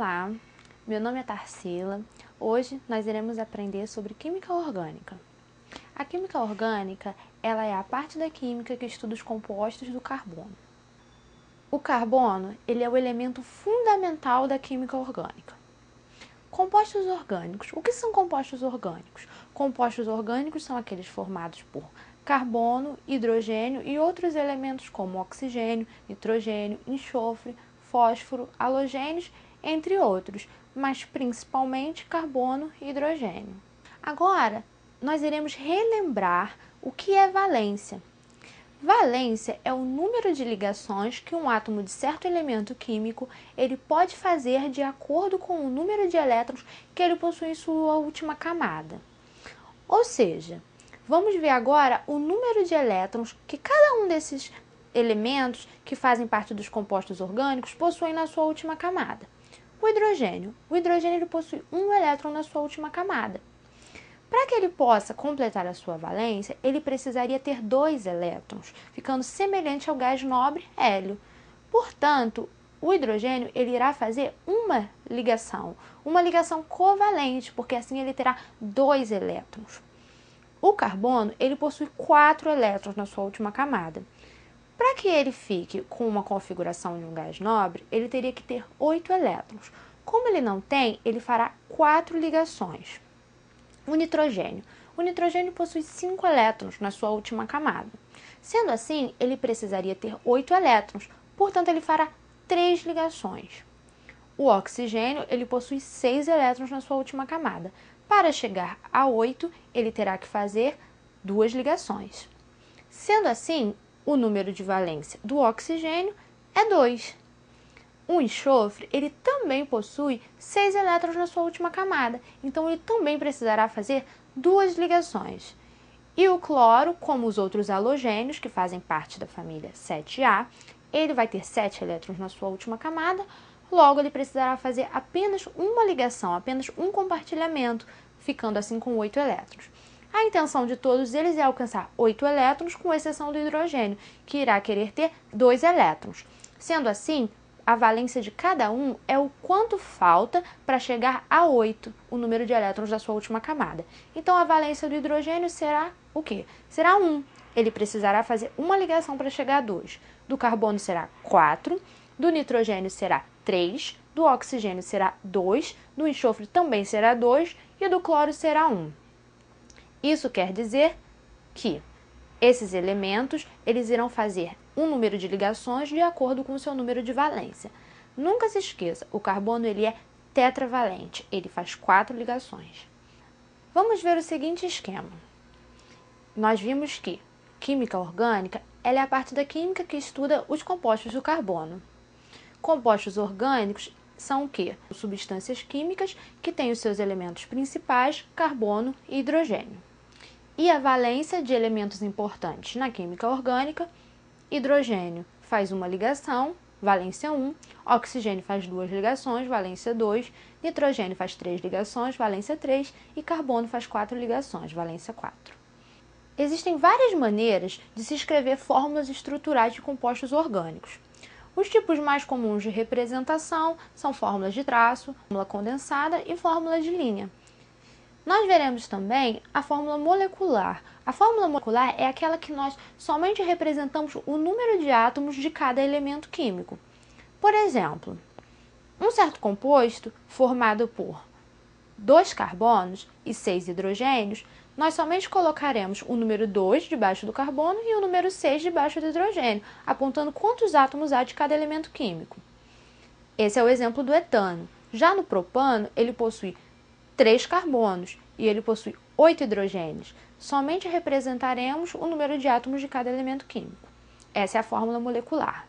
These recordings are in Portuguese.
Olá, meu nome é Tarsila. Hoje nós iremos aprender sobre química orgânica. A química orgânica, ela é a parte da química que estuda os compostos do carbono. O carbono, ele é o elemento fundamental da química orgânica. Compostos orgânicos. O que são compostos orgânicos? Compostos orgânicos são aqueles formados por carbono, hidrogênio e outros elementos como oxigênio, nitrogênio, enxofre, fósforo, halogênios, entre outros, mas principalmente carbono e hidrogênio. Agora, nós iremos relembrar o que é valência. Valência é o número de ligações que um átomo de certo elemento químico ele pode fazer de acordo com o número de elétrons que ele possui em sua última camada. Ou seja, vamos ver agora o número de elétrons que cada um desses elementos que fazem parte dos compostos orgânicos possuem na sua última camada. O hidrogênio ele possui um elétron na sua última camada. Para que ele possa completar a sua valência, ele precisaria ter 2 elétrons, ficando semelhante ao gás nobre hélio. Portanto, o hidrogênio ele irá fazer uma ligação covalente, porque assim ele terá 2 elétrons. O carbono ele possui 4 elétrons na sua última camada. Para que ele fique com uma configuração de um gás nobre, ele teria que ter 8 elétrons. Como ele não tem, ele fará 4 ligações. O nitrogênio possui 5 elétrons na sua última camada. Sendo assim, ele precisaria ter 8 elétrons, portanto ele fará 3 ligações. O oxigênio ele possui 6 elétrons na sua última camada. Para chegar a 8, ele terá que fazer 2 ligações. Sendo assim, o número de valência do oxigênio é 2. O enxofre, ele também possui 6 elétrons na sua última camada, então ele também precisará fazer 2 ligações. E o cloro, como os outros halogênios, que fazem parte da família 7A, ele vai ter 7 elétrons na sua última camada, logo ele precisará fazer apenas uma ligação, apenas um compartilhamento, ficando assim com 8 elétrons. A intenção de todos eles é alcançar 8 elétrons, com exceção do hidrogênio, que irá querer ter 2 elétrons. Sendo assim, a valência de cada um é o quanto falta para chegar a 8, o número de elétrons da sua última camada. Então, a valência do hidrogênio será o quê? Será 1. Ele precisará fazer uma ligação para chegar a 2. Do carbono será 4, do nitrogênio será 3, do oxigênio será 2, do enxofre também será 2 e do cloro será 1. Isso quer dizer que esses elementos eles irão fazer um número de ligações de acordo com o seu número de valência. Nunca se esqueça, o carbono ele é tetravalente, ele faz 4 ligações. Vamos ver o seguinte esquema. Nós vimos que química orgânica ela é a parte da química que estuda os compostos do carbono. Compostos orgânicos são o quê? Substâncias químicas que têm os seus elementos principais, carbono e hidrogênio. E a valência de elementos importantes na química orgânica: hidrogênio faz uma ligação, valência 1, oxigênio faz 2 ligações, valência 2, nitrogênio faz 3 ligações, valência 3 e carbono faz 4 ligações, valência 4. Existem várias maneiras de se escrever fórmulas estruturais de compostos orgânicos. Os tipos mais comuns de representação são fórmulas de traço, fórmula condensada e fórmula de linha. Nós veremos também a fórmula molecular. A fórmula molecular é aquela que nós somente representamos o número de átomos de cada elemento químico. Por exemplo, um certo composto formado por 2 carbonos e 6 hidrogênios, nós somente colocaremos o número 2 debaixo do carbono e o número 6 debaixo do hidrogênio, apontando quantos átomos há de cada elemento químico. Esse é o exemplo do etano. Já no propano, ele possui 3 carbonos e ele possui 8 hidrogênios. Somente representaremos o número de átomos de cada elemento químico. Essa é a fórmula molecular.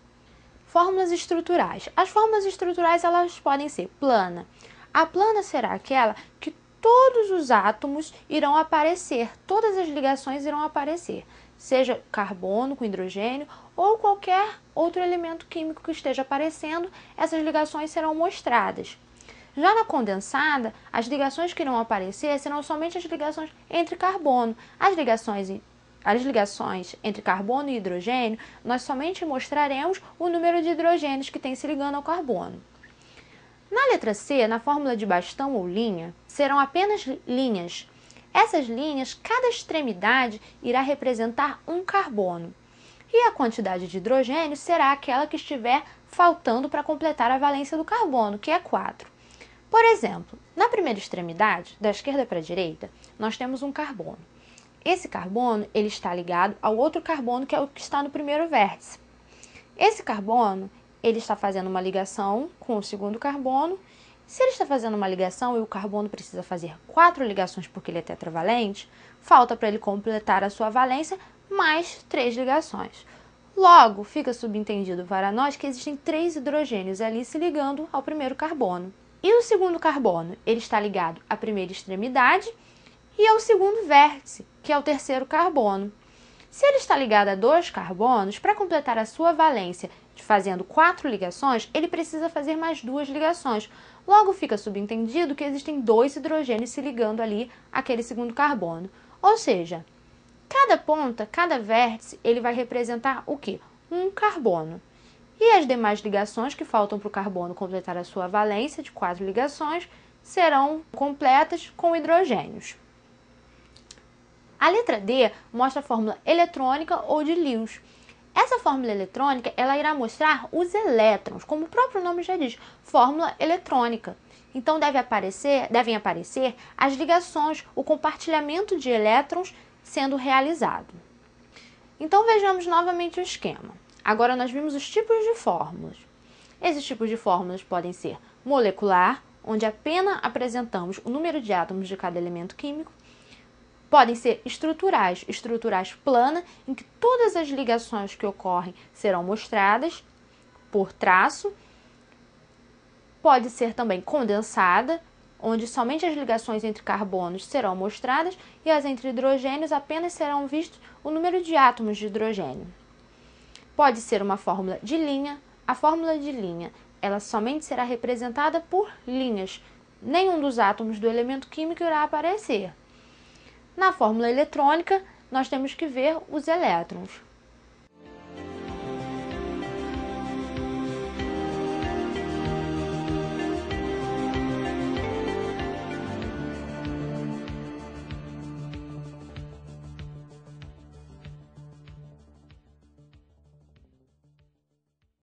Fórmulas estruturais. As fórmulas estruturais elas podem ser plana. A plana será aquela que todos os átomos irão aparecer, todas as ligações irão aparecer, seja carbono com hidrogênio ou qualquer outro elemento químico que esteja aparecendo, essas ligações serão mostradas. Já na condensada, as ligações que irão aparecer serão somente as ligações entre carbono. As ligações entre carbono e hidrogênio, nós somente mostraremos o número de hidrogênios que tem se ligando ao carbono. Na letra C, na fórmula de bastão ou linha, serão apenas linhas. Essas linhas, cada extremidade irá representar um carbono. E a quantidade de hidrogênio será aquela que estiver faltando para completar a valência do carbono, que é 4. Por exemplo, na primeira extremidade, da esquerda para a direita, nós temos um carbono. Esse carbono ele está ligado ao outro carbono, que é o que está no primeiro vértice. Esse carbono ele está fazendo uma ligação com o segundo carbono. Se ele está fazendo uma ligação e o carbono precisa fazer 4 ligações porque ele é tetravalente, falta para ele completar a sua valência mais 3 ligações. Logo, fica subentendido para nós que existem 3 hidrogênios ali se ligando ao primeiro carbono. E o segundo carbono, ele está ligado à primeira extremidade e ao segundo vértice, que é o terceiro carbono. Se ele está ligado a 2 carbonos, para completar a sua valência fazendo 4 ligações, ele precisa fazer mais 2 ligações. Logo, fica subentendido que existem 2 hidrogênios se ligando ali àquele segundo carbono. Ou seja, cada ponta, cada vértice, ele vai representar o quê? Um carbono. E as demais ligações que faltam para o carbono completar a sua valência de 4 ligações serão completas com hidrogênios. A letra D mostra a fórmula eletrônica ou de Lewis. Essa fórmula eletrônica ela irá mostrar os elétrons, como o próprio nome já diz, fórmula eletrônica. Então devem aparecer as ligações, o compartilhamento de elétrons sendo realizado. Então vejamos novamente o esquema. Agora nós vimos os tipos de fórmulas. Esses tipos de fórmulas podem ser molecular, onde apenas apresentamos o número de átomos de cada elemento químico. Podem ser estruturais plana, em que todas as ligações que ocorrem serão mostradas por traço. Pode ser também condensada, onde somente as ligações entre carbonos serão mostradas e as entre hidrogênios apenas serão vistos o número de átomos de hidrogênio. Pode ser uma fórmula de linha. A fórmula de linha ela somente será representada por linhas. Nenhum dos átomos do elemento químico irá aparecer. Na fórmula eletrônica, nós temos que ver os elétrons.